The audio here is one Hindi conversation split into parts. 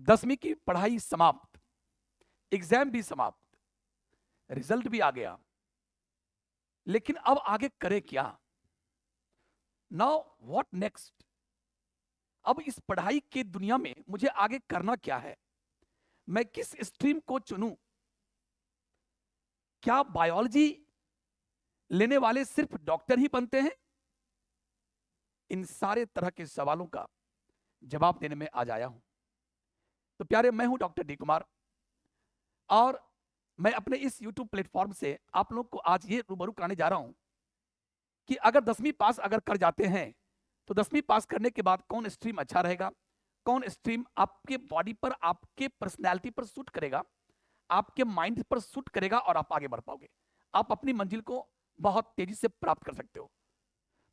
10वीं की पढ़ाई समाप्त, एग्जाम भी समाप्त, रिजल्ट भी आ गया, लेकिन अब आगे करे क्या? Now what next? अब इस पढ़ाई की दुनिया में मुझे आगे करना क्या है? मैं किस स्ट्रीम को चुनूं? क्या बायोलॉजी लेने वाले सिर्फ डॉक्टर ही बनते हैं? इन सारे तरह के सवालों का जवाब देने में आज आया हूं। तो प्यारे, मैं हूं डॉक्टर डी कुमार, और मैं अपने इस YouTube प्लेटफॉर्म से आप लोग को आज ये रूबरू कराने जा रहा हूं कि अगर 10वीं पास अगर कर जाते हैं तो 10वीं पास करने के बाद कौन स्ट्रीम अच्छा रहेगा, कौन स्ट्रीम आपके बॉडी पर, आपके पर्सनैलिटी पर सूट करेगा, आपके माइंड पर सूट करेगा, और आप आगे बढ़ पाओगे, आप अपनी मंजिल को बहुत तेजी से प्राप्त कर सकते हो।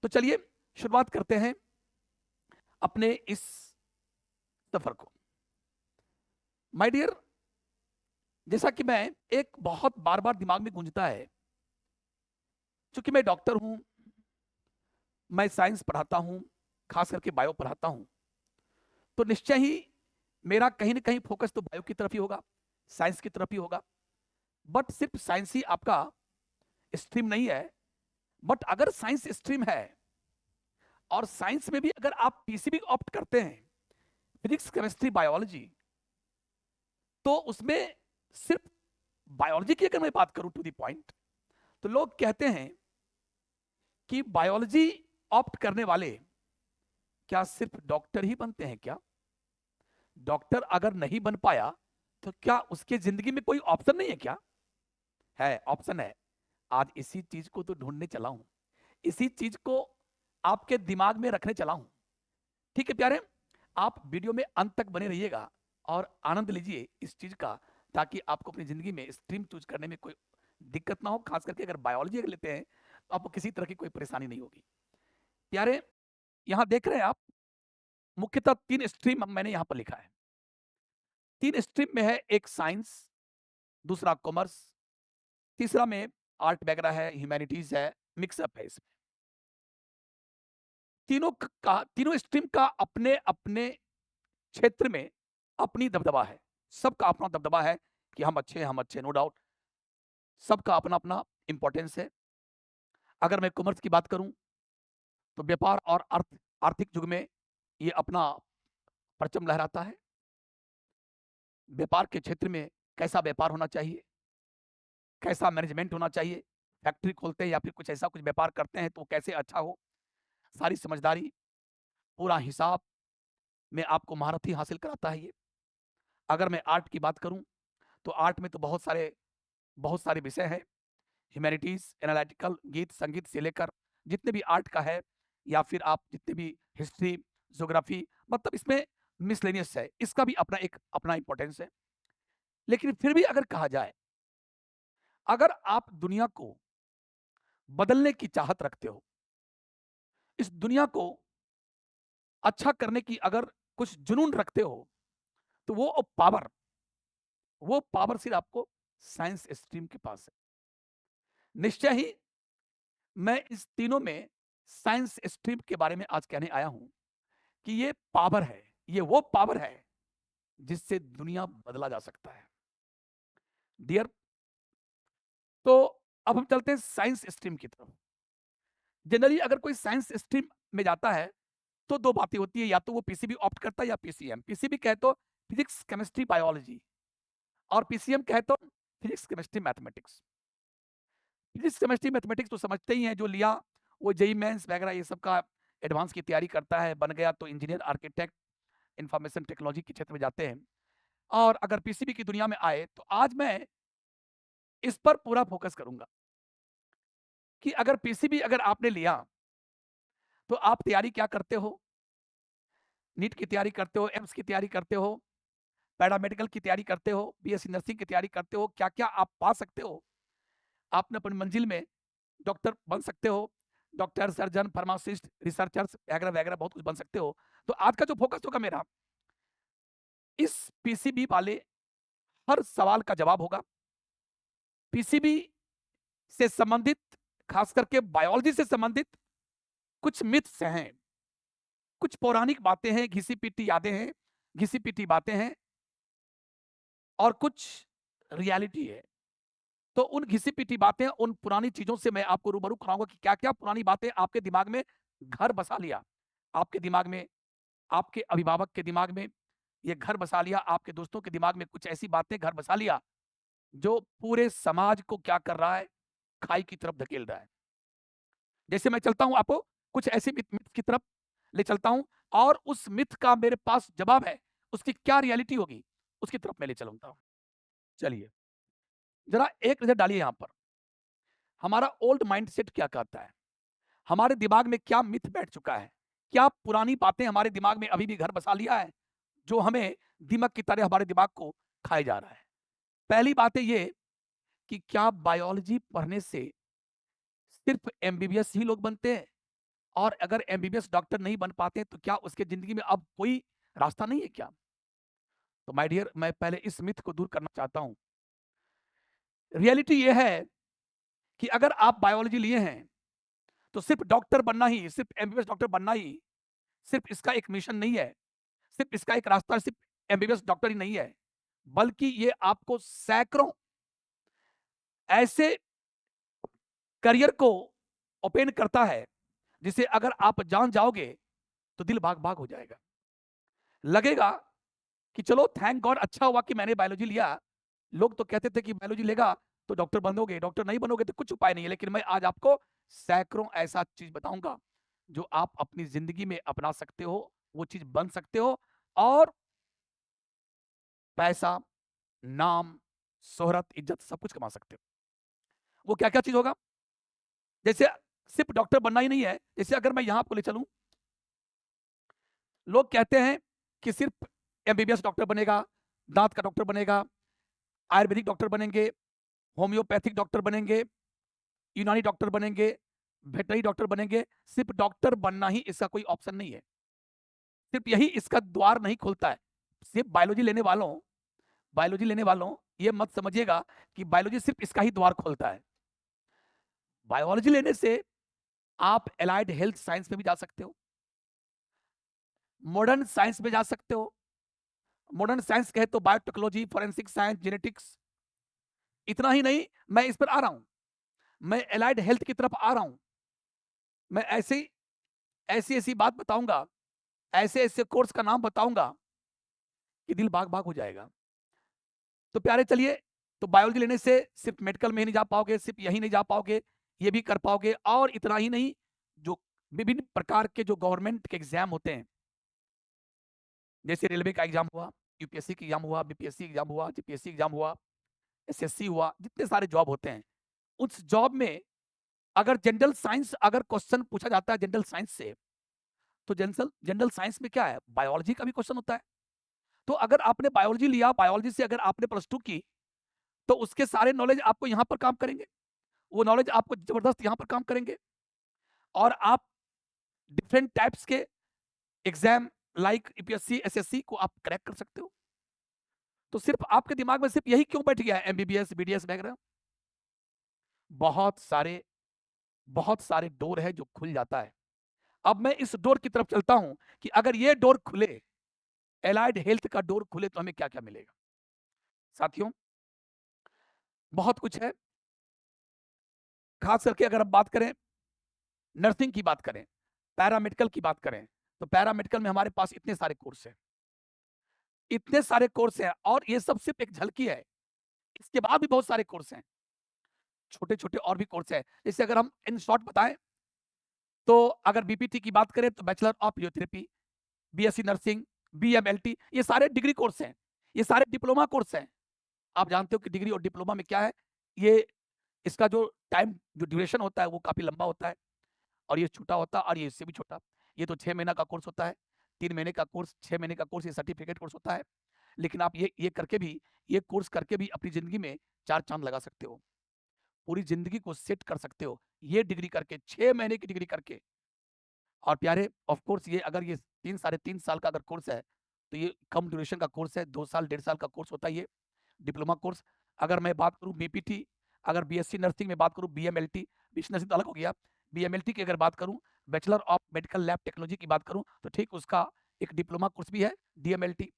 तो चलिए शुरुआत करते हैं अपने इस सफर को। माय डियर, जैसा कि मैं एक बहुत बार बार दिमाग में गूंजता है, चूंकि मैं डॉक्टर हूं, मैं साइंस पढ़ाता हूं, खास करके बायो पढ़ाता हूं, तो निश्चय ही मेरा कहीं ना कहीं फोकस तो बायो की तरफ ही होगा, साइंस की तरफ ही होगा। बट सिर्फ साइंस ही आपका स्ट्रीम नहीं है। बट अगर साइंस स्ट्रीम है और साइंस में भी अगर आप पीसीबी ऑप्ट करते हैं, फिजिक्स केमिस्ट्री बायोलॉजी, तो उसमें सिर्फ बायोलॉजी की अगर मैं बात करूं टू द पॉइंट, तो लोग कहते हैं कि बायोलॉजी ऑप्ट करने वाले क्या सिर्फ डॉक्टर ही बनते हैं क्या? डॉक्टर अगर नहीं बन पाया तो क्या उसके जिंदगी में कोई ऑप्शन नहीं है क्या? है, ऑप्शन है। आज इसी चीज को तो ढूंढने चला हूं, इसी चीज को आपके दिमाग में रखने चला हूं। ठीक है प्यारे, आप वीडियो में अंत तक बने रहिएगा और आनंद लीजिए इस चीज का, ताकि आपको अपनी जिंदगी में स्ट्रीम चूज करने में कोई दिक्कत ना हो। खास करके अगर बायोलॉजी अगर लेते हैं तो आपको किसी तरह की कोई परेशानी नहीं होगी। प्यारे, यहां देख रहे हैं आप, मुख्यतः 3 स्ट्रीम मैंने यहां पर लिखा है। 3 स्ट्रीम में है, एक साइंस, दूसरा कॉमर्स, तीसरा में आर्ट वगैरह है, ह्यूमैनिटीज है, मिक्सअप है इसमें। तीनों स्ट्रीम का अपने अपने क्षेत्र में अपनी दबदबा है, सबका अपना दबदबा है कि हम अच्छे, हम अच्छे, नो डाउट, सबका अपना अपना इंपॉर्टेंस है। अगर मैं कॉमर्स की बात करूं तो व्यापार और आर्थिक युग में ये अपना परचम लहराता है। व्यापार के क्षेत्र में कैसा व्यापार होना चाहिए, कैसा मैनेजमेंट होना चाहिए, फैक्ट्री खोलते हैं या फिर कुछ ऐसा कुछ व्यापार करते हैं तो कैसे अच्छा हो, सारी समझदारी, पूरा हिसाब में आपको महारत ही हासिल कराता है ये। अगर मैं आर्ट की बात करूं तो आर्ट में तो बहुत सारे विषय हैं, ह्यूमैनिटीज, एनालिटिकल, गीत संगीत से लेकर जितने भी आर्ट का है, या फिर आप जितने भी हिस्ट्री, ज्योग्राफी, मतलब इसमें मिसलेनियस है, इसका भी अपना इंपॉर्टेंस है। लेकिन फिर भी अगर कहा जाए, अगर आप दुनिया को बदलने की चाहत रखते हो, इस दुनिया को अच्छा करने की अगर कुछ जुनून रखते हो, तो वो पावर सिर्फ आपको साइंस स्ट्रीम के पास है। निश्चय ही मैं इस तीनों में साइंस स्ट्रीम के बारे में आज कहने आया हूं कि ये पावर है, ये वो पावर है जिससे दुनिया बदला जा सकता है। डियर, तो अब हम चलते हैं साइंस स्ट्रीम की तरफ। जनरली अगर कोई साइंस स्ट्रीम में जाता है तो दो बातें होती है, या तो वो पीसीबी ऑप्ट करता है या पीसीएम। पीसीबी कहे तो फिजिक्स केमिस्ट्री बायोलॉजी, और पीसीएम कहे तो physics chemistry mathematics. Physics chemistry mathematics तो समझते ही हैं, जो लिया वो जेई मेंस वगैरह ये सब का एडवांस की तैयारी करता है, बन गया तो इंजीनियर, आर्किटेक्ट, इंफॉर्मेशन टेक्नोलॉजी के क्षेत्र में जाते हैं। और अगर पीसीबी की दुनिया में आए तो आज मैं इस पर पूरा फोकस करूंगा कि अगर पीसीबी अगर आपने लिया तो आप तैयारी क्या करते हो। नीट की तैयारी करते हो, एम्स की तैयारी करते हो, पैरामेडिकल की तैयारी करते हो, बीएससी नर्सिंग की तैयारी करते हो, क्या क्या आप पा सकते हो। आपने अपनी मंजिल में डॉक्टर बन सकते हो, डॉक्टर, सर्जन, फार्मासिस्ट, रिसर्चर्स वगैरह वगैरह बहुत कुछ बन सकते हो। तो आज का जो फोकस होगा मेरा, इस पीसीबी वाले हर सवाल का जवाब होगा। पीसीबी से संबंधित, खास करके बायोलॉजी से संबंधित कुछ मिथ्स हैं, कुछ पौराणिक बातें हैं, घिसी पिटी यादें हैं, घिसी पिटी बातें हैं, और कुछ रियलिटी है। तो उन घिसी-पिटी बातें, उन पुरानी चीज़ों से मैं आपको रूबरू कराऊँगा कि क्या-क्या पुरानी बातें आपके दिमाग में घर बसा लिया। आपके दिमाग में, आपके अभिभावक के दिमाग में ये घर बसा लिया, आपके दोस्तों के दिमाग में कुछ ऐसी बातें घर बसा लिया, जो पूरे समाज को क्या कर रहा है, खाई की तरफ धकेल रहा है। जैसे मैं चलता हूँ आपको कुछ ऐसे मिथ मिथ की तरफ ले चलता हूँ और उस मिथ का मेरे पास जवाब है, उसकी क्या रियलिटी होगी, उसकी तरफ मैं ले चलूँगा हूँ। चलिए, ज़रा एक नज़र डालिए यहाँ पर, हमारा ओल्ड माइंडसेट क्या कहता है? हमारे दिमाग में क्या मिथ बैठ चुका है? क्या पुरानी बातें हमारे दिमाग में अभी भी घर बसा लिया है, जो हमें दीमक की तरह हमारे दिमाग को खाए जा रहा है? पहली बात है ये कि क्या बायोलॉजी पढ़ने से सिर्फ़ एमबीबीएस ही लोग बनते हैं? और अगर एमबीबीएस डॉक्टर नहीं बन पाते, तो क्या उसके ज़िंदगी में अब कोई रास्ता नहीं है क्या? तो माय डियर, मैं पहले इस मिथ को दूर करना चाहता हूँ। रियलिटी ये है कि अगर आप बायोलॉजी लिए हैं, तो सिर्फ़ डॉक्टर बनना ही, सिर्फ़ एमबीबीएस डॉक्टर बनना ही, सिर्फ़ इसका एक मिशन नहीं है, सिर्फ़ इसका एक रास्ता सिर्फ़ एमबीबीएस डॉक्टर ही नहीं है, बल्कि ये आपको सैकड़ों ऐसे करियर को ओपन करता है, जिसे अगर आप जान जाओगे, तो दिल भाग-भाग हो जाएगा। लगेगा कि चलो थैंक गॉड, अच्छा हुआ कि मैंने बायोलॉजी लिया। लोग तो कहते थे कि बायोलॉजी लेगा तो डॉक्टर बनोगे, डॉक्टर नहीं बनोगे तो कुछ उपाय नहीं है। लेकिन मैं आज आपको सैकड़ों ऐसा चीज़ बताऊँगा, जो आप अपनी ज़िंदगी में अपना सकते हो, वो चीज़ बन सकते हो और पैसा, नाम, शोहरत, इज़्ज़त सब कुछ कमा सकते हो। वो क्या-क्या चीज़ होगा? जैसे सिर्फ़ डॉक्टर बनना ही नहीं है, जैसे अगर मैं यहाँ आपको ले चलूँ, लोग कहते हैं कि सिर्फ़ एमबीबीएस डॉक्टर बनेगा, दाँत का डॉक्टर बनेगा, आयुर्वेदिक डॉक्टर बनेंगे, होम्योपैथिक डॉक्टर बनेंगे, यूनानी डॉक्टर बनेंगे, वेटरनरी डॉक्टर बनेंगे। सिर्फ़ डॉक्टर बनना ही इसका कोई ऑप्शन नहीं है। सिर्फ़ यही इसका द्वार नहीं खुलता है। सिर्फ़ बायोलॉजी लेने वालों, ये मत समझिएगा कि बायोलॉजी सिर्फ़ इसका ही द्वार खोलता है। बायोलॉजी लेने से आप एलाइड हेल्थ साइंस में भी जा सकते हो, मॉडर्न साइंस में जा सकते हो। मॉडर्न साइंस कहे तो बायोटेक्नोलॉजी, फोरेंसिक साइंस, जेनेटिक्स। इतना ही नहीं, मैं इस पर आ रहा हूँ। मैं एलाइड हेल्थ की तरफ आ रहा हूँ। मैं ऐसी-ऐसी बात बताऊँगा, ऐसे-ऐसे कोर्स का नाम बताऊँगा कि दिल बाग-बाग हो जाएगा। तो प्यारे चलिए, तो बायोलॉजी लेने से सिर्फ़ मेडिकल में ही नहीं जा पाओगे, सिर्फ़ यही नहीं जा पाओगे, ये भी कर पाओगे और इतना ही नहीं, जो विभिन्न प्रकार के जो गवर्नमेंट के एग्ज़ाम होते हैं, जैसे रेलवे का एग्ज़ाम हुआ, यूपीएससी का एग्ज़ाम हुआ, बीपीएससी एग्ज़ाम हुआ, जीपीएससी एग्ज़ाम हुआ, एसएससी हुआ, जितने सारे जॉब होते हैं, उस जॉब में अगर जनरल साइंस अगर क्वेश्चन पूछा जाता है जनरल साइंस से, तो जनरल जनरल साइंस में क्या है? बायोलॉजी का भी क्वेश्चन होता है। तो अगर आपने बायोलॉजी लिया, बायोलॉजी से अगर आपने प्लस 2 की, तो उसके सारे नॉलेज आपको यहाँ पर काम करेंगे। वो नॉलेज आपको ज़बरदस्त यहाँ पर काम करेंगे और आप डिफरेंट टाइप्स के एग्ज़ाम लाइक यूपीएससी, एसएससी को आप क्रैक कर सकते हो। तो सिर्फ़ आपके दिमाग में सिर्फ़ यही क्यों बैठ गया है एमबीबीएस, बीडीएस वगैरह? बहुत सारे बहुत सारे डोर है जो खुल जाता है। अब मैं इस डोर की तरफ चलता हूँ कि अगर ये डोर खुले, एलाइड हेल्थ का डोर खुले तो हमें क्या-क्या मिलेगा? साथियों, बहुत कुछ है। ख़ास करके अगर हम बात करें, नर्सिंग की बात करें, पैरामेडिकल की बात करें, तो पैरामेडिकल में हमारे पास इतने सारे कोर्स हैं। इतने सारे कोर्स हैं और ये सब सिर्फ़ एक झलकी है। इसके बाद भी बहुत सारे कोर्स हैं। छोटे-छोटे और भी कोर्स हैं। जैसे अगर हम इन शॉर्ट बताएँ, तो अगर बीपीटी की बात करें तो bachelor of physiotherapy, BSc nursing, BMLT, ये सारे डिग्री कोर्स हैं। ये सारे डिप्लोमा कोर्स हैं। आप जानते हो कि डिग्री और डिप्लोमा में क्या है? ये इसका जो टाइम जो ड्यूरेशन होता है वो काफ़ी लंबा होता है और ये छोटा होता है और ये इससे भी छोटा। ये तो 6 महीना का कोर्स होता है, 3 महीने का कोर्स, 6 महीने का कोर्स, ये सर्टिफिकेट कोर्स होता है। लेकिन आप ये करके भी, ये कोर्स करके भी अपनी ज़िंदगी में 4 चाँद लगा सकते हो। पूरी ज़िंदगी को सेट कर सकते हो, ये डिग्री करके, 6 महीने की डिग्री करके। और प्यारे ऑफ कोर्स ये अगर ये 3 साढ़े 3 साल का अगर कोर्स है, तो ये कम ड्यूरेशन का कोर्स है, 2 साल, डेढ़ साल का कोर्स होता है ये, डिप्लोमा कोर्स। अगर मैं बात करूँ बीपीटी, अगर बीएससी नर्सिंग में बात करूँ बीएमएलटी, बीएससी नर्सिंग तो अलग हो गया, बीएमएलटी की अगर बात करूँ, bachelor of medical lab technology की बात करूँ, तो ठीक उसका एक डिप्लोमा कोर्स भी है, डीएमएलटी।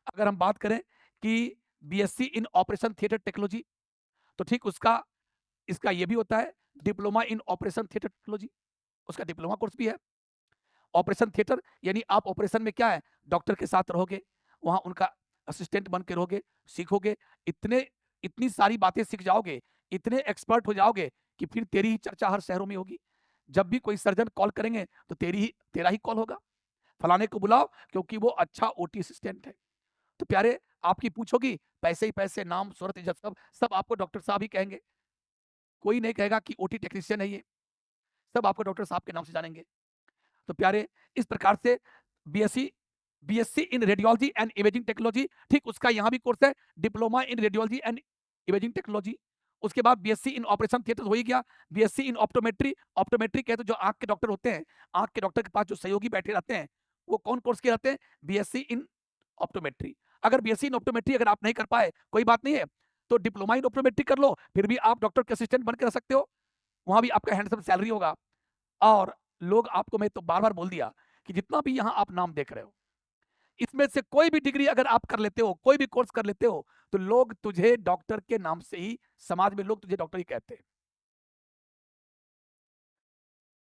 अगर हम बात करें कि BSc in operation theatre technology, तो ठीक उसका इसका ये भी होता है diploma in operation theatre technology, उसका डिप्लोमा कोर्स भी है। ऑपरेशन थिएटर यानी आप ऑपरेशन में क्या है, डॉक्टर के साथ रहोगे, वहां उनका असिस्टेंट बन के रहोगे, सीखोगे, इतनी सारी बातें सीख जाओगे, इतने एक्सपर्ट हो जाओगे कि फिर तेरी ही चर्चा हर शहरों में होगी। जब भी कोई सर्जन कॉल करेंगे तो तेरा ही कॉल होगा, फलाने को बुलाओ क्योंकि वो अच्छा ओटी असिस्टेंट है। तो प्यारे, आपकी पूछोगी पैसे ही पैसे, नाम शोहरत इज्जत सब सब आपको डॉक्टर साहब ही कहेंगे, कोई नहीं कहेगा कि ओटी टेक्नीशियन है ये, सब आपको डॉक्टर साहब के नाम से जानेंगे। तो प्यारे, इस प्रकार से BSc BSc in radiology and imaging technology, ठीक उसका यहाँ भी कोर्स है diploma in radiology and imaging technology. उसके बाद बीएससी इन ऑपरेशन थिएटर हो ही गया। बीएससी इन ऑप्टोमेट्री, ऑप्टोमेट्री कहते हैं जो आंख के डॉक्टर होते हैं, आंख के डॉक्टर के पास जो सहयोगी बैठे रहते हैं वो कौन कोर्स के रहते हैं, बीएससी इन ऑप्टोमेट्री। अगर बीएससी इन ऑप्टोमेट्री अगर आप नहीं कर पाए कोई बात नहीं है, तो डिप्लोमा इन ऑप्टोमेट्री कर लो, फिर भी आप डॉक्टर के असिस्टेंट बन के रह सकते हो, वहां भी आपका हैंडसम सैलरी होगा। और लोग आपको, मैं तो बार बार बोल दिया कि जितना भी यहाँ आप नाम देख रहे हो, इसमें से कोई भी डिग्री अगर आप कर लेते हो, कोई भी कोर्स कर लेते हो, तो लोग तुझे डॉक्टर के नाम से ही, समाज में लोग तुझे डॉक्टर ही कहते हैं।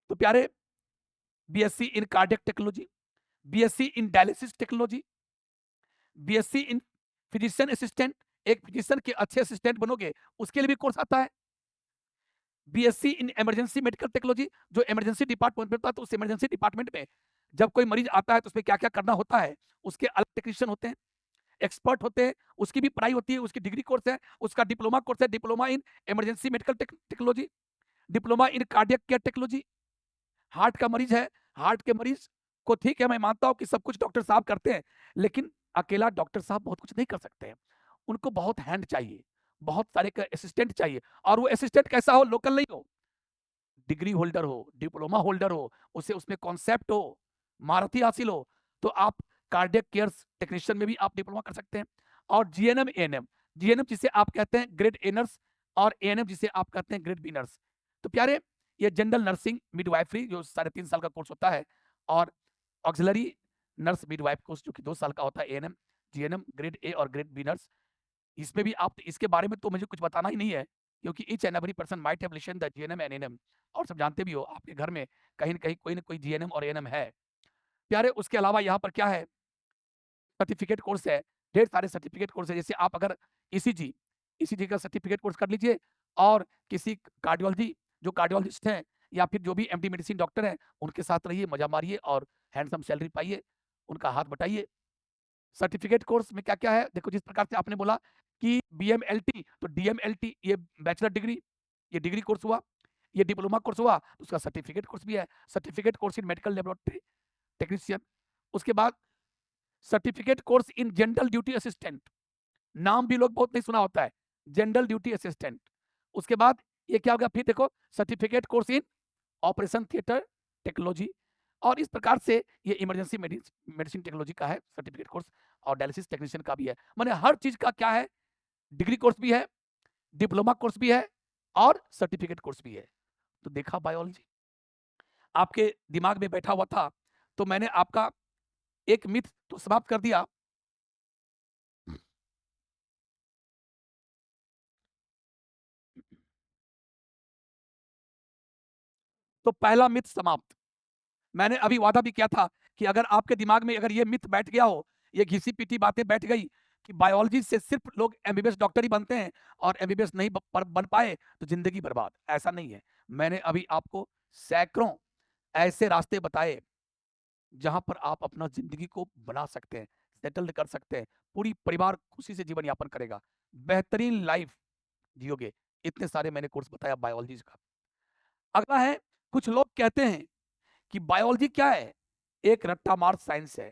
तो प्यारे, BSc in cardiac technology, BSc in dialysis technology, BSc in physician assistant, एक फिजिशियन के अच्छे असिस्टेंट बनोगे उसके लिए भी कोर्स आता है। BSc in emergency medical technology, जो इमरजेंसी डिपार्टमेंट में होता है, तो उस इमरजेंसी डिपार्टमेंट में जब कोई मरीज आता है तो उसमें क्या क्या करना होता है, उसके अलग टेक्नीशियन होते हैं, एक्सपर्ट होते हैं, उसकी भी पढ़ाई होती है, उसकी डिग्री कोर्स है, उसका डिप्लोमा कोर्स है, diploma in emergency medical technology, diploma in cardiac care technology. Heart का मरीज है, हार्ट के मरीज को, ठीक है मैं मानता हूं कि सब कुछ डॉक्टर साहब करते हैं, लेकिन अकेला डॉक्टर साहब बहुत कुछ नहीं कर सकते हैं, उनको बहुत हैंड चाहिए, बहुत सारे असिस्टेंट चाहिए, और वो असिस्टेंट कैसा हो, लोकल नहीं हो, डिग्री होल्डर हो, डिप्लोमा होल्डर हो, उसे उसमें कॉन्सेप्ट हो, महारथी हासिल हो, तो आप कार्डियक केयर टेक्नीशियन में भी आप डिप्लोमा कर सकते हैं। और जीएनएम एएनएम, जीएनएम जिसे आप कहते हैं ग्रेड ए नर्स, और एएनएम जिसे आप कहते हैं ग्रेड बी नर्स। तो प्यारे, ये जनरल नर्सिंग मिडवाइफरी जो 3.5 साल का कोर्स होता है, और ऑक्सिलरी नर्स मिडवाइफ कोर्स जो कि 2 साल का होता है, एएनएम जीएनएम ग्रेड ए और ग्रेड बी नर्स। इसमें भी आप, इसके बारे में तो मुझे कुछ बताना ही नहीं है, क्योंकि each and every person might have listen the GNM and ANM, और सब जानते भी हो, आपके घर में कहीं न कहीं कोई न कोई जीएनएम और एएनएम है। प्यारे, उसके अलावा यहाँ पर क्या है, सर्टिफिकेट कोर्स है, ढेर सारे सर्टिफिकेट कोर्स है, जैसे आप अगर ईसीजी ईसीजी का सर्टिफिकेट कोर्स कर लीजिए, और किसी कार्डियोलॉजी, जो कार्डियोलॉजिस्ट हैं या फिर जो भी एमडी मेडिसिन डॉक्टर हैं, उनके साथ रहिए, मजा मारिए और हैंडसम सैलरी पाइए, उनका हाथ बटाइए। सर्टिफिकेट कोर्स में क्या-क्या है, देखो जिस प्रकार से आपने बोला कि बीएमएलटी, तो डीएमएलटी ये बैचलर डिग्री, ये डिग्री कोर्स हुआ, ये डिप्लोमा कोर्स हुआ, तो उसका सर्टिफिकेट कोर्स भी है, certificate course in medical laboratory technician. उसके बाद certificate course in general duty assistant, नाम भी लोग बहुत नहीं सुना होता है, जनरल ड्यूटी असिस्टेंट। उसके बाद ये क्या होगा, फिर देखो certificate course in operation theatre technology, और इस प्रकार से ये इमरजेंसी मेडिसिन टेक्नोलॉजी का है सर्टिफिकेट कोर्स, और डायलिसिस टेक्नीशियन का भी है। माने हर चीज का क्या है, डिग्री कोर्स भी है, डिप्लोमा कोर्स भी है, और सर्टिफिकेट कोर्स भी है। तो देखा, बायोलॉजी आपके दिमाग में बैठा हुआ था, तो मैंने आपका एक मिथ तो समाप्त कर दिया। तो पहला मिथ समाप्त। मैंने अभी वादा भी किया था कि अगर आपके दिमाग में अगर ये मिथ बैठ गया हो, ये घिसी पीटी बातें बैठ गई कि बायोलॉजी से सिर्फ लोग एमबीबीएस डॉक्टर ही बनते हैं और एमबीबीएस नहीं बन पाए तो जिंदगी बर्बाद, ऐसा नहीं है। मैंने अभी आपको सैकड़ों ऐसे रास्ते बताए जहां पर आप अपना जिंदगी को बना सकते हैं, सेटल कर सकते हैं, पूरी परिवार खुशी से जीवन यापन करेगा, बेहतरीन लाइफ जियोगे। इतने सारे मैंने कोर्स बताया बायोलॉजी का। अगला है, कुछ लोग कहते हैं कि बायोलॉजी क्या है, एक रट्टा मार साइंस है,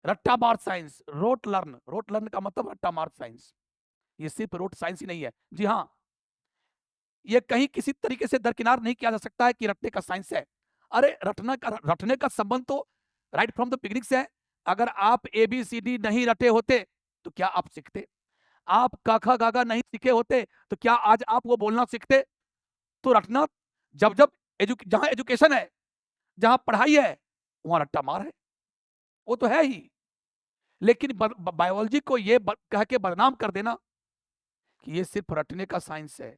रट्टा मार साइंस, रोट लर्न का मतलब रट्टा मार साइंस। ये सिर्फ रोट साइंस ही नहीं है, जी हाँ, ये कहीं किसी तरीके से दरकिनार नहीं किया जा सकता है कि रट्टे का साइंस है। अरे रटने का संबंध तो राइट फ्रॉम द बिगिनिंग से है। अगर आप ABCD नहीं रटे होते तो क्या आप सीखते, आप काखा गागा नहीं सीखे होते तो क्या आज आप वो बोलना सीखते। तो रटना, जब जब जहां एजुकेशन है, जहां पढ़ाई है, वहां रट्टा मार है, वो तो है ही। लेकिन बायोलॉजी को ये कह के बदनाम कर देना कि ये सिर्फ रटने का साइंस है,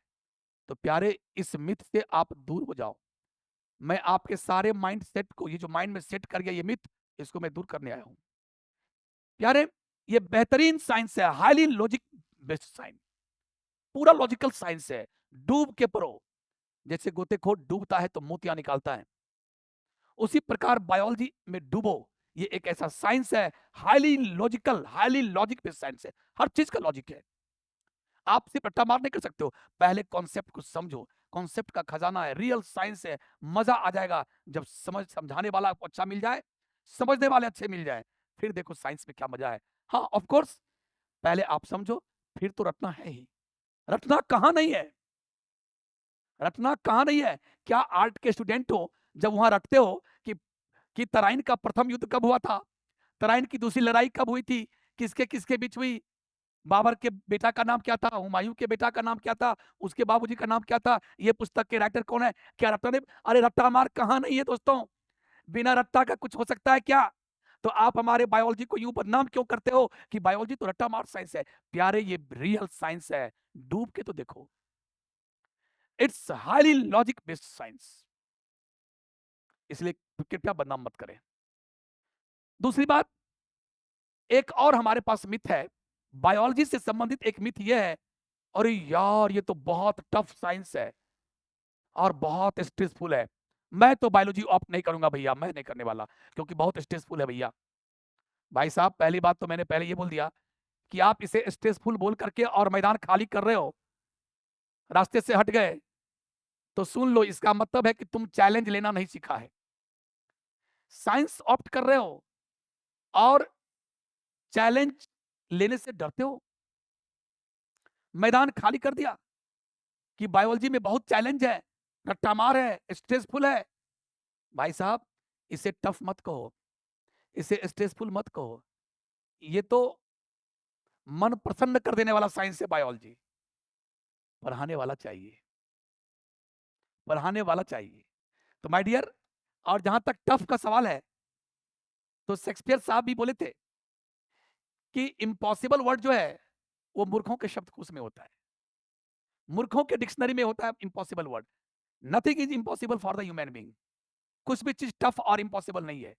तो प्यारे इस मिथ से आप दूर हो जाओ। मैं आपके सारे माइंड सेट को, ये जो माइंड में सेट कर गया ये मिथ, इसको मैं दूर करने आया हूं। प्यारे, ये बेहतरीन साइंस है, हाईली लॉजिक बेस्ड साइंस, पूरा लॉजिकल साइंस है। डूब के पढ़ो, जैसे गोतेखोर डूबता है तो मोतियां निकालता है, उसी प्रकार बायोलॉजी में डूबो। ये एक ऐसा साइंस है, highly logical, highly logic based science है, हर चीज का लॉजिक है। आप सिर्फ रट्टा मार नहीं कर सकते हो, पहले कॉन्सेप्ट को समझो, कॉन्सेप्ट का खजाना है, रियल साइंस है। मजा आ जाएगा जब समझाने वाला आपको अच्छा मिल जाए, समझने वाले अच्छे मिल जाए, फिर देखो साइंस में क्या मजा है। हाँ ऑफ कोर्स, पहले आप समझो, फिर तो रटना है ही। रटना कहाँ नहीं है, रटना कहाँ नहीं है। क्या आर्ट के स्टूडेंट हो, जब वहां रटते हो कि तराइन का प्रथम युद्ध कब हुआ था, तराइन की दूसरी लड़ाई कब हुई थी, किसके किसके बीच हुई, बाबर के बेटा का नाम क्या था, हुमायूं के बेटा का नाम क्या था, उसके बाबूजी का नाम क्या था, ये पुस्तक के राइटर कौन है, क्या रट्टा ने, अरे रट्टा मार कहाँ नहीं है दोस्तों, बिना रट्टा का कुछ हो सकता है क्या। तो आप हमारे बायोलॉजी को यूं बदनाम क्यों करते हो कि बायोलॉजी तो रट्टा मार साइंस है। प्यारे ये रियल साइंस है, डूब के तो देखो, it's highly logic based science, इसलिए कृपया बदनाम मत करें। दूसरी बात, एक और हमारे पास मिथ है, बायोलॉजी से संबंधित एक मिथ यह है, अरे यार ये तो बहुत टफ साइंस है और बहुत स्ट्रेसफुल है, मैं तो बायोलॉजी ऑप्ट नहीं करूंगा भैया, मैं नहीं करने वाला क्योंकि बहुत स्ट्रेसफुल है भैया। भाई साहब, पहली बात तो मैंने पहले ये बोल दिया कि आप इसे स्ट्रेसफुल बोल करके और मैदान खाली कर रहे हो, रास्ते से हट गए, तो सुन लो, इसका मतलब है कि तुम चैलेंज लेना नहीं सीखा है। साइंस ऑप्ट कर रहे हो और चैलेंज लेने से डरते हो, मैदान खाली कर दिया कि बायोलॉजी में बहुत चैलेंज है, रट्टा मार है, स्ट्रेसफुल है। भाई साहब, इसे टफ मत कहो, इसे स्ट्रेसफुल मत कहो, ये तो मन प्रसन्न कर देने वाला साइंस है बायोलॉजी। पढ़ाने वाला चाहिए, पढ़ाने वाला चाहिए। तो माय डियर, और जहां तक टफ का सवाल है, तो शेक्सपियर साहब भी बोले थे कि इम्पॉसिबल वर्ड जो है वो मूर्खों के शब्दकोश में होता है, मूर्खों के डिक्शनरी में होता है impossible word. Nothing is impossible for the human being, कुछ भी चीज टफ और इम्पॉसिबल नहीं है।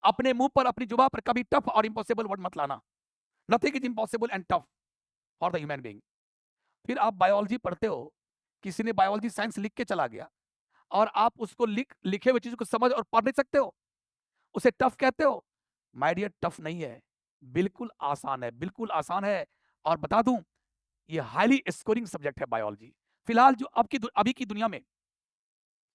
अपने मुंह पर, अपनी जुबान पर कभी टफ और इम्पॉसिबल वर्ड मत लाना। Nothing is impossible and tough for the human being. फिर आप बायोलॉजी पढ़ते हो, किसी ने बायोलॉजी साइंस लिख के चला गया और आप उसको लिखे हुए चीज को समझ और पढ़ नहीं सकते हो, उसे टफ कहते हो। माय डियर, टफ नहीं है, बिल्कुल आसान है, बिल्कुल आसान है। और बता दूं, ये हाईली स्कोरिंग सब्जेक्ट है बायोलॉजी। फिलहाल जो अभी की दुनिया में,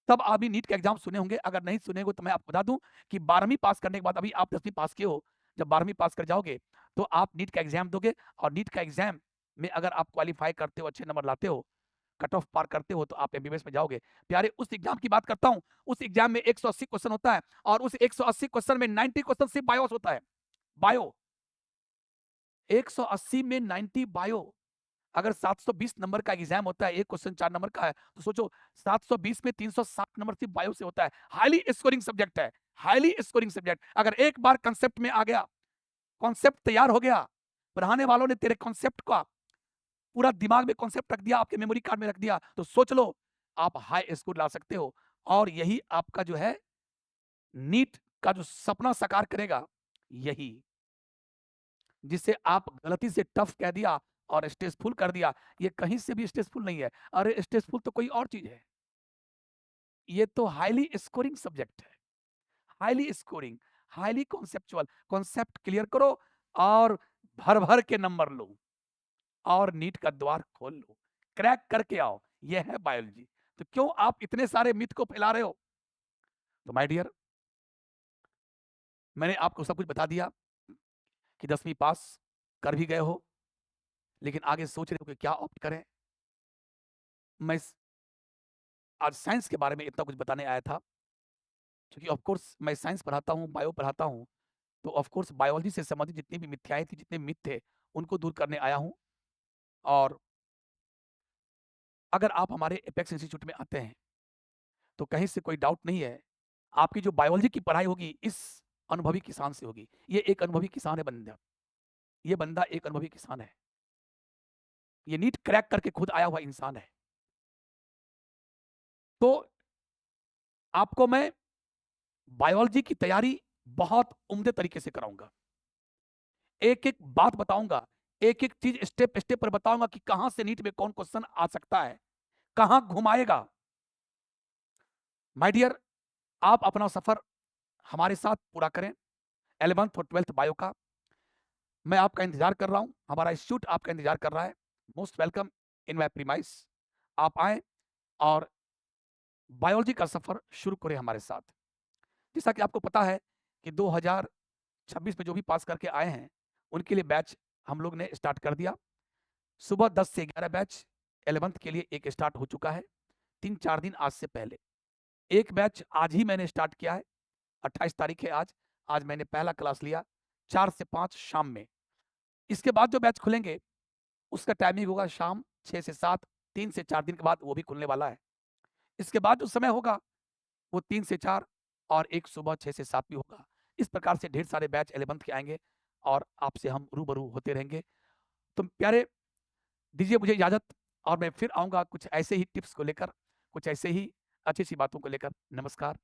तब आप भी नीट का एग्जाम सुने होंगे, अगर नहीं सुने हो तो मैं आपको बता दूं कि 12वीं पास करने के बाद, अभी आप 10वीं पास किए हो, जब 12वीं पास कर जाओगे तो आप नीट का एग्जाम दोगे, और नीट का एग्जाम में अगर आप क्वालिफाई करते हो, अच्छे नंबर लाते हो, कट ऑफ पार करते हो, तो आप एमबीबीएस में जाओगे। प्यारे, उस एग्जाम की बात करता हूं, उस एग्जाम में 180 क्वेश्चन होता है, और उस 180 क्वेश्चन में 90 क्वेश्चन सिर्फ बायो होता है। बायो, 180 में 90 बायो। अगर 720 नंबर का एग्जाम होता है, एक क्वेश्चन 4 नंबर का है, तो सोचो 720 में 360 नंबर सिर्फ बायो से होता है। हाईली स्कोरिंग सब्जेक्ट है, हाईली स्कोरिंग सब्जेक्ट। अगर एक बार कंसेप्ट में आ गया, कॉन्सेप्ट तैयार हो गया, पढ़ाने वालों ने तेरे कॉन्सेप्ट का पूरा दिमाग में कॉन्सेप्ट रख दिया, आपके मेमोरी कार्ड में रख दिया, तो सोच लो आप हाई स्कोर ला सकते हो। और यही आपका जो है नीट का जो सपना साकार करेगा, यही, जिसे आप गलती से टफ कह दिया और स्ट्रेसफुल कर दिया, ये कहीं से भी स्ट्रेसफुल नहीं है। अरे स्ट्रेसफुल तो कोई और चीज है, ये तो हाईली स्कोरिंग सब्जेक्ट है, highly scoring, highly conceptual. Concept clear करो और भर भर के नंबर लो, और नीट का द्वार खोल लो, क्रैक करके आओ। ये है बायोलॉजी। तो क्यों आप इतने सारे मिथ को फैला रहे हो। तो माय डियर, मैंने आपको सब कुछ बता दिया कि 10वीं पास कर भी गए हो, लेकिन आगे सोच रहे हो कि क्या ऑप्ट करें। मैं आज साइंस के बारे में इतना कुछ बताने आया था, क्योंकि ऑफ कोर्स मैं साइंस पढ़ाता हूँ, बायो पढ़ाता हूँ, तो ऑफ कोर्स बायोलॉजी से संबंधित जितनी भी मिथ्याएं थी, जितने मिथ थे, उनको दूर करने आया हूँ। और अगर आप हमारे एपेक्स इंस्टीट्यूट में आते हैं, तो कहीं से कोई डाउट नहीं है, आपकी जो बायोलॉजी की पढ़ाई होगी, इस अनुभवी किसान से होगी। ये एक अनुभवी किसान है बंदा, ये बंदा एक अनुभवी किसान है, ये नीट क्रैक करके खुद आया हुआ इंसान है। तो आपको मैं बायोलॉजी की तैयारी बहुत उम्दे तरीके से कराऊंगा, एक एक बात बताऊंगा, एक एक चीज स्टेप स्टेप पर बताऊंगा कि कहां से नीट में कौन क्वेश्चन आ सकता है, कहां घुमाएगा। माय डियर, आप अपना सफर हमारे साथ पूरा करें 11th और 12th बायो का। मैं आपका इंतजार कर रहा हूं, हमारा इंस्टीट्यूट आपका इंतजार कर रहा है। Most welcome in my premise. आप आए और बायोलॉजी का सफर शुरू करें हमारे साथ। जैसा कि आपको पता है कि 2026 में जो भी पास करके आए हैं उनके लिए बैच हम लोग ने स्टार्ट कर दिया। सुबह 10 से 11 बैच 11th के लिए एक स्टार्ट हो चुका है, 3-4 दिन आज से पहले। एक बैच आज ही मैंने स्टार्ट किया है, 28 तारीख है आज। आज मैंने पहला क्लास लिया 4 से 5 शाम में। इसके बाद जो बैच खुलेंगे उसका टाइमिंग होगा शाम 6 से 7, 3 से 4 दिन के बाद वो भी खुलने वाला है। इसके बाद जो समय होगा वो 3 से 4 और एक सुबह 6 से 7 भी होगा। इस प्रकार से ढेर सारे बैच 11th के आएंगे और आपसे हम रूबरू होते रहेंगे। तो प्यारे, दीजिए मुझे इजाजत, और मैं फिर आऊंगा कुछ ऐसे ही टिप्स को लेकर, कुछ ऐसे ही अच्छी सी बातों को लेकर। नमस्कार।